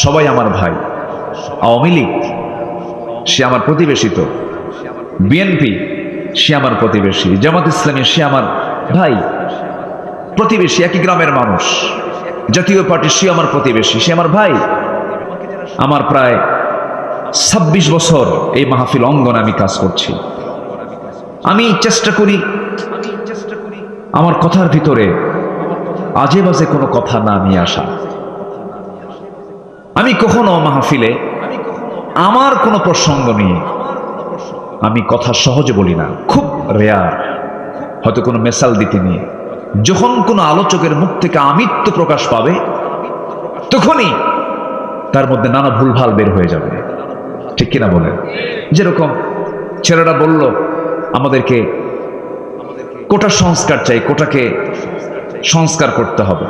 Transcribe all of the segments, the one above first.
সবাই আমার ভাই। আওয়ামী লীগ সে আমার প্রতিবেশী, তো বিএনপি সে আমার প্রতিবেশী, জামাত ইসলামী সে আমার ভাই, প্রতিবেশী, একই গ্রামের মানুষ। জাতীয় পার্টি সে আমার প্রতিবেশী, সে আমার ভাই। আমার প্রায় 26 বছর এই মাহফিল অঙ্গনে আমি কাজ করছি। আমি চেষ্টা করি আমার কথার ভিতরে আজে বাজে কোনো কথা না নিয়ে আসা। আমি কখনো মাহফিলে আমার কোনো প্রসঙ্গ নিয়ে আমি কথা সহজে বলি না, খুব রেয়ার, হয়তো কোনো মেসাল দিতে নিয়ে। যখন কোনো আলোচকের মুখ থেকে আমিত্ব প্রকাশ পাবে তখনই তার মধ্যে নানা ভুলভাল বের হয়ে যাবে, ঠিক কিনা বলেন? যেরকম ছেলেরা বলল আমাদেরকে কোটা সংস্কার চাই, কোটাকে সংস্কার করতে হবে,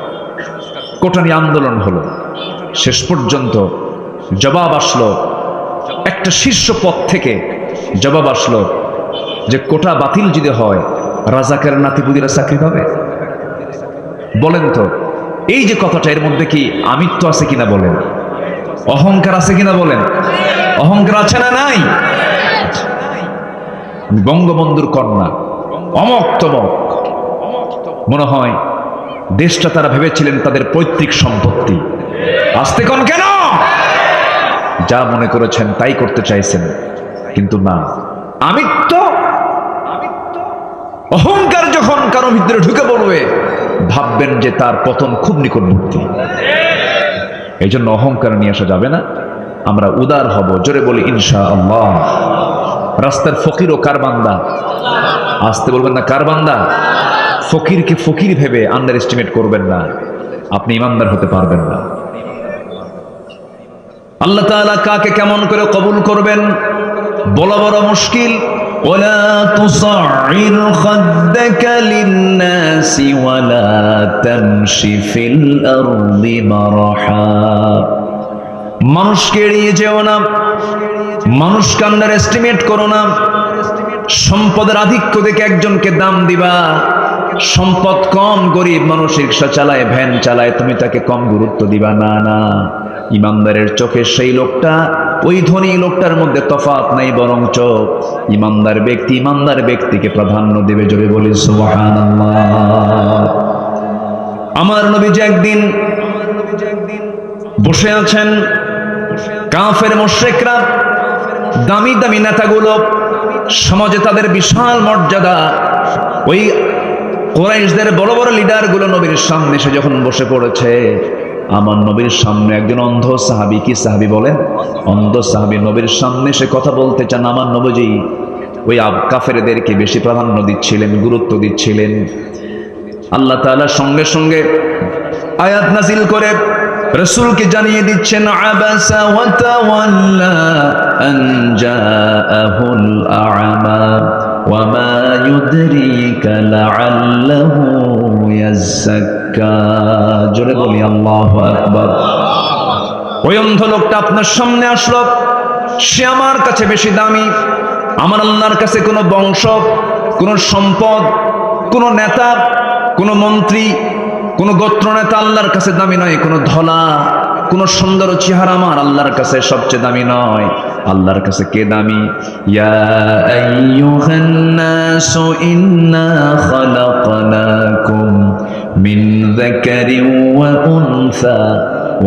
কোটা নিয়ে আন্দোলন হলো, শেষ পর্যন্ত জবাব আসলো একটা শীর্ষ পদ থেকে, জবাব আসলো যে কোটা বাতিল যদি হয় রাজাকার নাতিপুতিরা চাকরি পাবে। বলেন তো এই যে কথাটা, এর মধ্যে কি আমিত্ব আছে কিনা বলেন? অহংকার আছে কিনা বলেন? অহংকার আছে না নাই? বঙ্গবন্ধুর কন্যা, অমক তমক, মনে হয় দেশটা তারা ভেবেছিলেন তাদের পৈতৃক সম্পত্তি। আসতে কোন কেন? যা মনে করেছেন তাই করতে চাইছেন, কিন্তু না, আমিত্ব অহংকার যখন কারো ভিতরে ঢুকে পড়বে ভাববেন যে তার পতন খুব নিকটবর্তী। এই জন্য অহংকার নিয়ে আসা যাবে না, আমরা উদার হব। জোরে বলি ইনশাআল্লাহ। রাস্তার ফকির ও কার বান্দা? আসতে বলবেন না, কার বান্দা? ফকিরকে ফকির ভেবে আন্ডার এস্টিমেট করবেন না, আপনি ইমানদার হতে পারবেন না। আল্লাহ তাআলা কাকে কেমন করে কবুল করবেন বলা বড় মুশকিল। ওয়ালা তুসাইর খাদ্দাকা লিন-নাসি ওয়ালা তামশি ফিল আরদি মারহা। মানুষকে এড়িয়ে যেও না, মানুষকে আন্ডার এস্টিমেট করো না। সম্পদের আধিক্য দেখে একজনকে দাম দিবা, সম্পদ কম, গরিব মানুষ রিক্সা চালায়, ভ্যান চালায়, তুমি তাকে কম গুরুত্ব দিবা না। না, ইমানদারের চোখে সেই লোকটা ওই ধনী লোকটার মধ্যে তফাৎ নাই, বরঞ্চ ইমানদার ব্যক্তি ইমানদার ব্যক্তিকে প্রাধান্য দেবে। জোরে বলি সুবহানাল্লাহ। আমার নবীজি একদিন বসে আছেন, কাফের মুশরিকরা, দামি দামি নেতাগুলো, সমাজে তাদের বিশাল মর্যাদা, ওই কুরাইশদের বড় বড় লিডারগুলো নবীর সামনে এসে যখন বসে পড়েছে, আমার নবীর সামনে একজন অন্ধ সাহাবী, কি সাহাবী বলেন? অন্ধ সাহাবী নবীর সামনে এসে কথা বলতে চান। আমার নবীজি ওই কাফেরদেরকে বেশি প্রাধান্য দিচ্ছিলেন, গুরুত্ব দিচ্ছিলেন। আল্লাহ তাআলা সঙ্গে সঙ্গে আয়াত নাযিল করে রাসূলকে জানিয়ে দিচ্ছেন, আবাসা ওয়া তাওয়াল্লা আন জাআহুল আ'মা ওয়া মা ইউদরিকা লাআল্লাহু ইয়াযাক্কা। জোরে বলি আল্লাহু আকবার। ওই অন্ধ লোকটা আপনার সামনে আসলো, সে আমার কাছে বেশি দামি। আমার আল্লাহর কাছে কোনো বংশ, কোনো সম্পদ, কোনো নেতা, কোনো মন্ত্রী, কোনো গোত্র নেতা আল্লাহর কাছে দামি নয়। কোনো ধলা, কোনো সুন্দর চেহারা আমার আল্লাহর কাছে সবচেয়ে দামি নয়। আল্লাহর কাছে কে দামি? ইয়া আইয়ুহান নাসু ইন্না খালাকনাকুম মিন যাকারিন ওয়া উনসা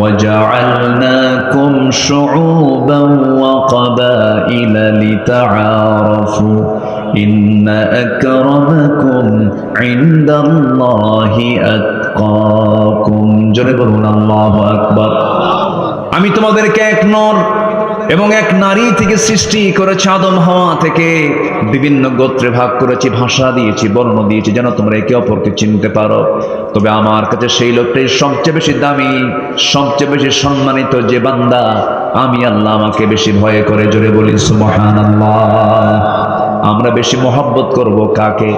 وجعلناكم شعوبا وقبائل لتعارفوا إن أكرمكم عند الله أتقاكم। জোরে বলুন আল্লাহু আকবার। আমি তোমাদেরকে এক নর এবং এক নারী থেকে সৃষ্টি করেছি, আদম হাওয়া থেকে বিভিন্ন গোত্রে ভাগ করেছি, ভাষা দিয়েছি, বর্ণ দিয়েছি, যেন তোমরা একে অপরকে চিনতে পারো। তবে আমার কাছে সেই লোকটাই সবচেয়ে বেশি দামি, সবচেয়ে বেশি সম্মানিত, যে বান্দা আমি আল্লাহ আমাকে বেশি ভয় করে। জোরে বলি সুবহানাল্লাহ। আমরা বেশি মহব্বত করব কাকে?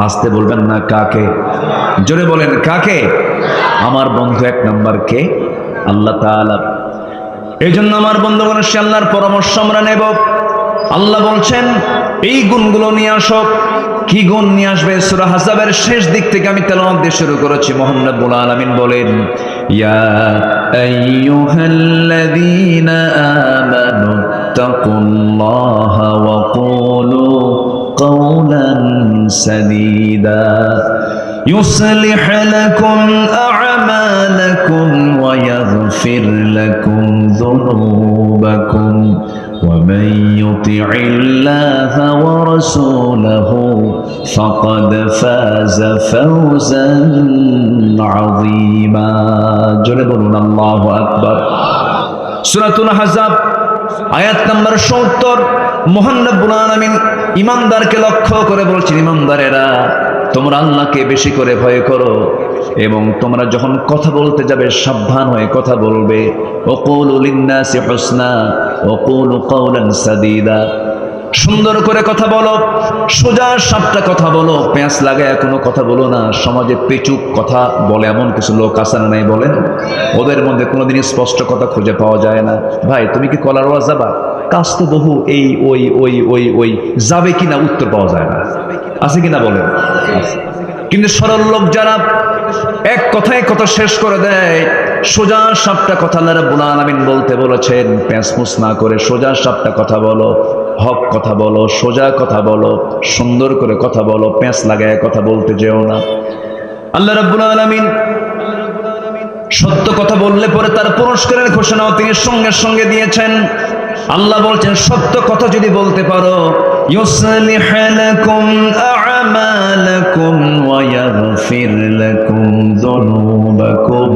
আসতে বলবেন না, কাকে? জোরে বলেন কাকে? আমার বন্ধু এক নাম্বার কে? আল্লাহ তাআলা। এই জন্য আমার বন্ধুগণ, সে আল্লাহর পরামর্শ আমরা নেব। আল্লাহ বলছেন এই গুণগুলো নিয়ে আসো। কি গুণ নিয়ে আসবে? সূরা হাসাবের শেষ দিক থেকে আমি তেলাওয়াত দিয়ে শুরু করেছি। মহান রব্বুল আলামিন বলেন, ইয়া আইয়ুহাল্লাযীনা আমানু তাকুল্লাহা ওয়া কুলু قولا سديدا يصلح لكم أعمالكم ويغفر لكم ذنوبكم ومن يطع الله ورسوله فقد فاز فوزا عظيما جلبنا الله أكبر سورة الأحزاب আয়াত নম্বর ৭০ মহান রব্বুল আলামিন ঈমানদারকে লক্ষ্য করে বলছেন, ঈমানদারেরা তোমরা আল্লাহকে বেশি করে ভয় করো এবং তোমরা যখন কথা বলতে যাবে সাবধান হয়ে কথা বলবে। ওয়াকুলু লিন্নাসি হুসনা ওয়াকুলু কাওলান সাদীদা, সুন্দর করে কথা বলো, সোজা সাপটা কথা বলো, পেঁচ লাগায় কোনো কথা বলো না। সমাজে পেচুক কথা বলে এমন কিছু লোক আছে না নাই বলেন? ওদের মধ্যে কোনোদিনই স্পষ্ট কথা খুঁজে পাওয়া যায় না। ভাই তুমি কি কলারওয়া যাবা? কাজ তো বহু এই ওই ওই ওই ওই যাবে কিনা উত্তর পাওয়া যায় না, আছে কিনা বলেন? কিন্তু সরল লোক যারা এক কথায় কথা শেষ করে দেয়, সোজা সাপটা কথা আল্লাহ রাব্বুল আলামিন বলতে বলেছেন, প্যাঁচমুচ না করে সোজা সাপটা কথা বলো, হক কথা বলো, সোজা কথা বলো, সুন্দর করে কথা বলো, প্যাঁচ লাগায় কথা বলতে যেও না। আল্লাহ রাব্বুল আলামিন সত্য কথা বললে পরে তার পুরস্কারের ঘোষণাও তিনি সঙ্গে সঙ্গে দিয়েছেন। আল্লাহ বলছেন সত্য কথা যদি বলতে পারো, ইউসলিহ লাকুম আ'মালাকুম ওয়া ইয়াগফির লাকুম যুনুবাকুম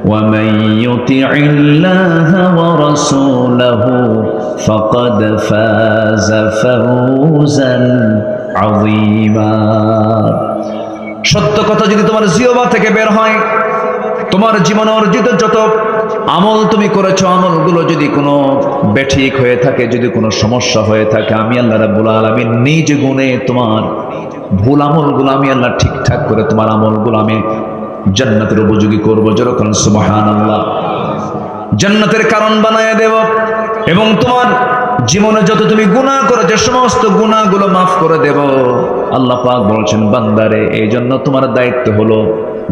ওয়া মান ইউতি'ইল্লাহা ওয়া রাসূলাহু ফাকাদ ফাযা ফাওজান আযীমা। সত্য কথা যদি তোমার জিহ্বা থেকে বের হয়, তোমার জীবনে অর্জিত যত আমল তুমি করেছো, আমলগুলো যদি কোনো বেঠিক হয়ে থাকে, যদি কোনো সমস্যা হয়ে থাকে, আমি আল্লাহ রাব্বুল আলামিন নিজ গুণে তোমার ভুল আমলগুলো আমি আল্লাহ ঠিকঠাক করে তোমার আমলগুলো আমি জান্নাতের উপযোগী করবো। যেরকম সুবহানাল্লাহ, জান্নাতের কারণ বানায় দেব এবং তোমার জীবনে যত তুমি গুনাহ করেছো সমস্ত গুনাহগুলো মাফ করে দেব। আল্লাহ পাক বলছেন, বান্দারে এই জন্য তোমার দায়িত্ব হলো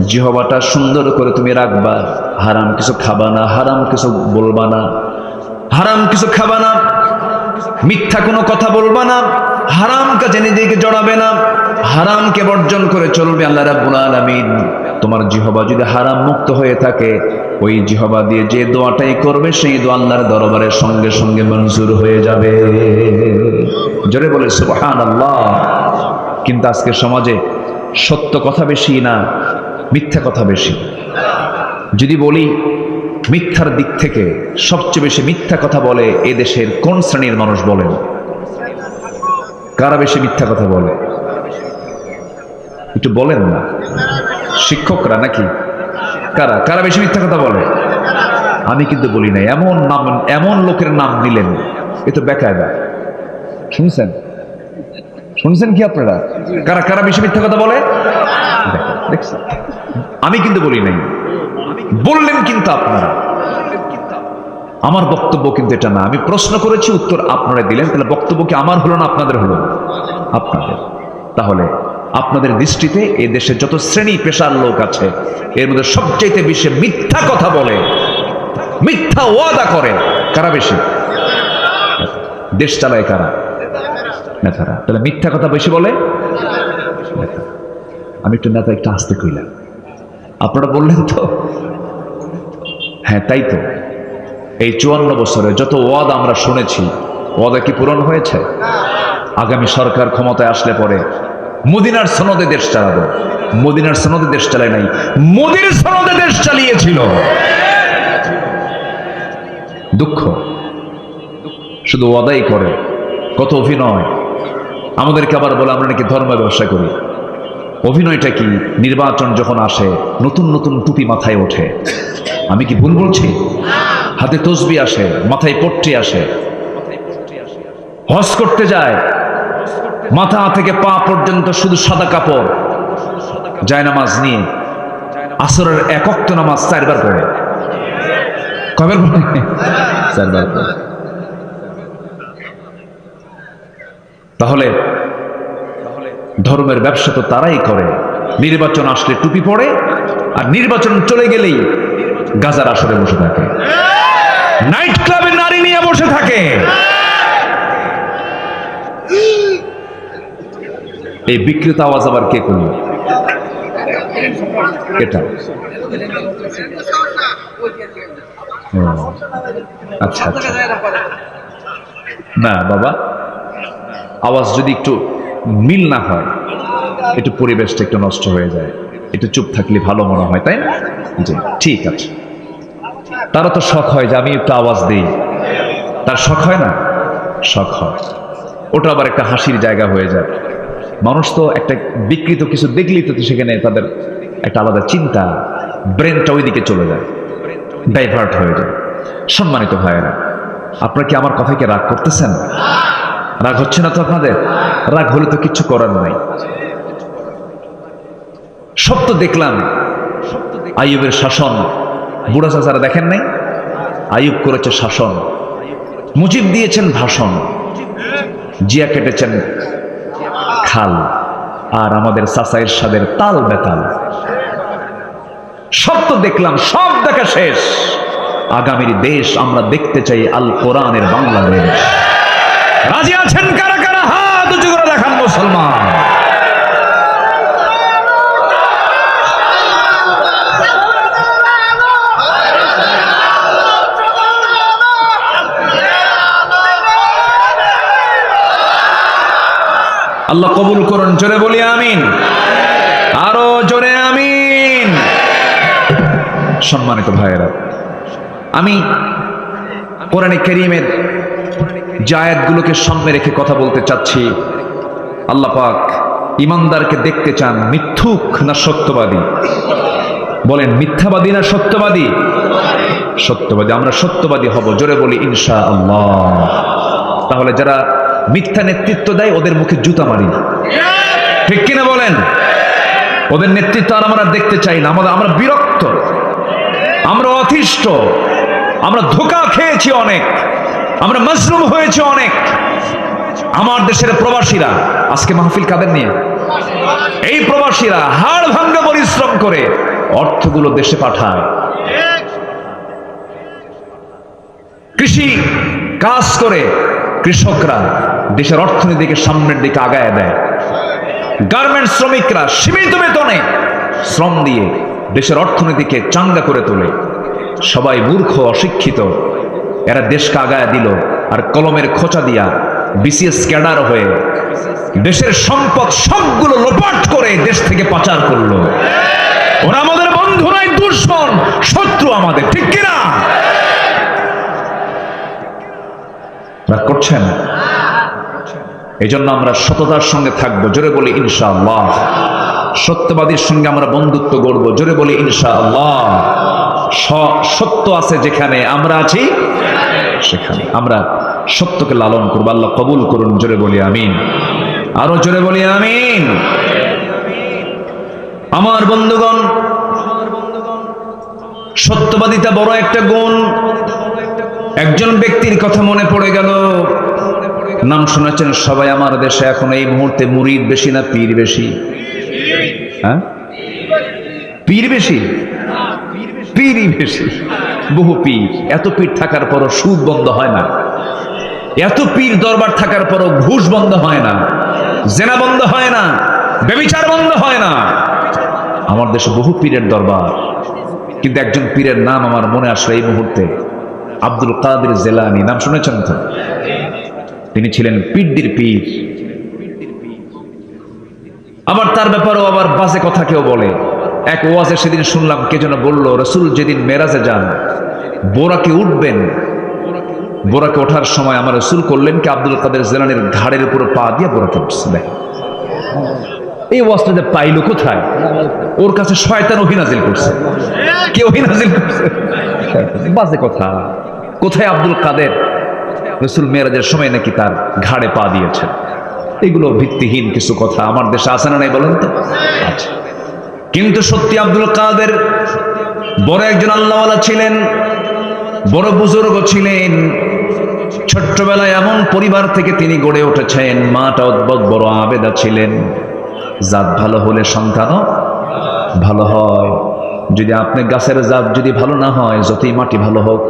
জিহ্বাটা সুন্দর করে তুমি রাখবা, হারাম কিছু খাবা না, হারাম কিছু বলবা না, হারাম কিছু খাবা না, মিথ্যা কোনো কথা বলবা না, হারাম কাজে নিজেকে জড়াবে না, হারামকে বর্জন করে চলবে। আল্লাহ রাব্বুল আলামিন তোমার জিহ্বা যদি হারাম মুক্ত হয়ে থাকে, ওই জিহ্বা দিয়ে যে দোয়াটাই করবে সেই দোয়া আল্লাহর দরবারে সঙ্গে সঙ্গে মঞ্জুর হয়ে যাবে। জোরে বলে সুবহানাল্লাহ। কিন্তু আজকে সমাজে সত্য কথা বেশি না মিথ্যা কথা বেশি? যদি বলি মিথ্যার দিক থেকে সবচেয়ে বেশি মিথ্যা কথা বলে এ দেশের কোন শ্রেণীর মানুষ বলেন? কারা বেশি মিথ্যা কথা বলে একটু বলেন না? শিক্ষকরা নাকি? কারা কারা বেশি মিথ্যা কথা বলে? আমি কিন্তু বলি না। এমন নাম, এমন লোকের নাম নিলেন, এ তো বেকায়দা। শুনছেন শুনছেন কি আপনারা? কারা কারা বেশি মিথ্যা কথা বলে? দেখছেন, আমি কিন্তু বলি নাই, বললেন কিন্তু আপনারা। আমার বক্তব্য কিন্তু এটা না। আমি প্রশ্ন করেছি, উত্তর আপনারা দিলেন, তাহলে বক্তব্য কি আমার হলো না আপনাদের হলো? আপনাদের। তাহলে আপনাদের দৃষ্টিতে এই দেশে যত শ্রেণী পেশার লোক আছে এর মধ্যে সবচাইতে বেশি মিথ্যা কথা বলে, মিথ্যা ওয়াদা করে কারা বেশি? দেশ চালায় কারা? নেতারা। তাহলে মিথ্যা কথা বেশি বলে নেতা। আমি একটু নেতা একটু আসতে কইলাম, আপনারা বললেন তো হ্যাঁ তাই তো। এই 54 বছরে যত ওয়াদা আমরা শুনেছি, ওয়াদা কি পূরণ হয়েছে? আগামী সরকার ক্ষমতায় আসলে পরে মদিনার সনদে দেশ চালাবো। মদিনার সনদে দেশ চালায় নাই, মোদির সনদে দেশ চালিয়েছিল। দুঃখ, শুধু ওয়াদাই করে, কত অভিনয়। আমাদেরকে আবার বলে আমরা নাকি ধর্ম ব্যবসা করি। অভিনয়টা কি? নির্বাচন যখন আসে নতুন নতুন টুপি মাথায় ওঠে। আমি কি ভুল বলছি? হাতে তসবি আসে, মাথায় পট্টি আসে, হজ করতে যায়, মাথা থেকে পা পর্যন্ত শুধু সাদা কাপড়, জায়নামাজ নিয়ে আসরের এক ওয়াক্ত নামাজ 4 বার পড়ে। কয়বার পড়ে? 4 বার পড়ে। তাহলে ধর্মের ব্যবসা তো তারাই করে। নির্বাচন আসলে টুপি পড়ে, আর নির্বাচন চলে গেলেই গাজার আসরে বসে থাকে, নাইট ক্লাবে নারী নিয়ে বসে থাকে। এই বিকৃত আওয়াজ আবার কে করল? এটা আচ্ছা আচ্ছা, না বাবা, আওয়াজ যদি একটু মিল না হয়, একটু পরিবেশটা একটু নষ্ট হয়ে যায়, একটু চুপ থাকলে ভালো মনে হয়, তাই না? জি ঠিক আছে। তারা তো শখ হয় যে আমি একটু আওয়াজ দিই, তার শখ হয় না? শখ হয়। ওটা আবার একটা হাসির জায়গা হয়ে যায়। মানুষ তো একটা বিকৃত কিছু দেখলেই তো সেখানে তাদের একটা আলাদা চিন্তা, ব্রেনটা ওইদিকে চলে যায়, ডাইভার্ট হয়ে যায়। সম্মানিত ভাইয়েরা, আপনারা কি আমার কথাকে রাগ করতেছেন? রাগ হচ্ছে না তো আপনাদের? রাগ হলে তো কিচ্ছু করার নাই। সব তো দেখলাম, আইয়ুবের শাসন, বুড়া চাচারা দেখেন নাই? আইয়ুব করেছে শাসন, মুজিব দিয়েছেন ভাষণ, জিয়া কেটেছেন খাল, আর আমাদের চাচা এরশাদের তাল বেতাল। সব তো দেখলাম, সব দেখা শেষ। আগামীর দেশ আমরা দেখতে চাই আল কোরআনের বাংলাদেশ। রাজি আছেন কারা কারা? হাত উঁচু করে দেখান মুসলমান। আল্লাহ কবুল করুন, জোরে বলি আমিন, আরো জোরে আমিন। সম্মানিত ভাইয়েরা, আমি কোরআনে কারীমের যে আয়াতগুলোকে সামনে রেখে কথা বলতে চাচ্ছি। আল্লাহ পাক ইমানদারকে দেখতে চান মিথ্যুক না সত্যবাদী? বলেন, মিথ্যাবাদী না সত্যবাদী? সত্যবাদী। আমরা সত্যবাদী হব, জোরে বলি ইনশাআল্লাহ। তাহলে যারা মিথ্যা নেতৃত্ব দেয় ওদের মুখে জুতা মারি, ঠিক কিনা বলেন? ওদের নেতৃত্ব আর আমরা দেখতে চাই না। আমরা বিরক্ত, আমরা অতিষ্ঠ, আমরা ধোঁকা খেয়েছি অনেক, আমরা মজলুম হয়েছে অনেক। আমার দেশের প্রবাসীরা, আজকে মাহফিল কাদের নিয়ে? এই প্রবাসীরা হাড় ভাঙ্গা পরিশ্রম করে অর্থগুলো দেশে পাঠায়, কৃষি কাজ করে কৃষকরা দেশের অর্থনীতিকে সামনের দিকে আগায় দেয়। গার্মেন্টস শ্রমিকরা সীমিত বেতনে শ্রম দিয়ে দেশের অর্থনীতিকে চাঙ্গা করে তোলে। সবাই মূর্খ, অশিক্ষিত, এরা দেশকে আগায় দিল, আর কলমের খোঁচা দিয়া বিসিএস ক্যাডার হয়ে দেশের সম্পদ সবগুলো লোপাট করে দেশ থেকে পাচার করলো। ওরা আমাদের বন্ধু নয়, দুশমন, শত্রু আমাদের, ঠিক কিনা? রাগ করছেন? এই জন্য আমরা সততার সঙ্গে থাকবো, জোরে বলি ইনশাআল্লাহ। সত্যবাদীর সঙ্গে আমরা বন্ধুত্ব গড়ব, জোরে বলি ইনশাআল্লাহ। সত্য আছে যেখানে, আমরা আছি সেখানে। আমরা সত্যকে লালন করব। আল্লাহ কবুল করুন, জোরে বলি আমিন, আরো জোরে বলি আমিন। আমার বন্ধুগণ, সত্যবাদিতা বড় একটা গুণ। একজন ব্যক্তির কথা মনে পড়ে গেল, নাম শুনেছেন সবাই আমার দেশে। এখন এই মুহূর্তে মুরিদ বেশি না পীর বেশি? হ্যাঁ, পীর বেশি, পীরই বেশি। বহু পীর, এত পীর থাকার পরও সুদ বন্ধ হয় না, এত পীর দরবার থাকার পরও ঘুষ বন্ধ হয় না, জেনা বন্ধ হয় না, ব্যভিচার বন্ধ হয় না। আমার দেশে বহু পীরের দরবার, কিন্তু একজন পীরের নাম আমার মনে আসলে এই মুহূর্তে, আব্দুল কাদের জেলানী। নাম শুনেছেন তো? তিনি ছিলেন পীরদের পীর। আবার তার ব্যাপারেও আবার বাজে কথা কেউ বলে। এক ওয়াজে সেদিন শুনলাম, কে যেন বলল, রাসূল যেদিন মেরাজে যান, বোরাকে উঠবেন, বোরাকে ওঠার সময় আমার রাসূল করলেন কি, আব্দুল কাদের জেলানীর ঘাড়ের উপর পা দিয়ে বোরাকে উঠছে। দেখেন এই ওয়াজটা যে পাইলো কোথায়? ওর কাছে শয়তান ওহী নাজিল করছে। কে ওহী নাজিল করছে? বাজে কথা। কোথায় আব্দুল কাদের রাসূল মেরাজের সময় নাকি তার ঘাড়ে পা দিয়েছেন? এগুলো ভিত্তিহীন কিছু কথা। আমার দেশে আছে না নাই বলেন তো? আচ্ছা। কিন্তু সত্যি আব্দুল কাদের বড় একজন আল্লাহওয়ালা ছিলেন, বড় বুজুর্গ ছিলেন। ছোট্টবেলায় এমন পরিবার থেকে তিনি গড়ে উঠেছেন, মাটা অদ্ভুত বড় আবেদা ছিলেন। জাত ভালো হলে সন্তানও ভালো হয়। যদি আপনি গাছের জাত যদি ভালো না হয়, যতই মাটি ভালো হোক,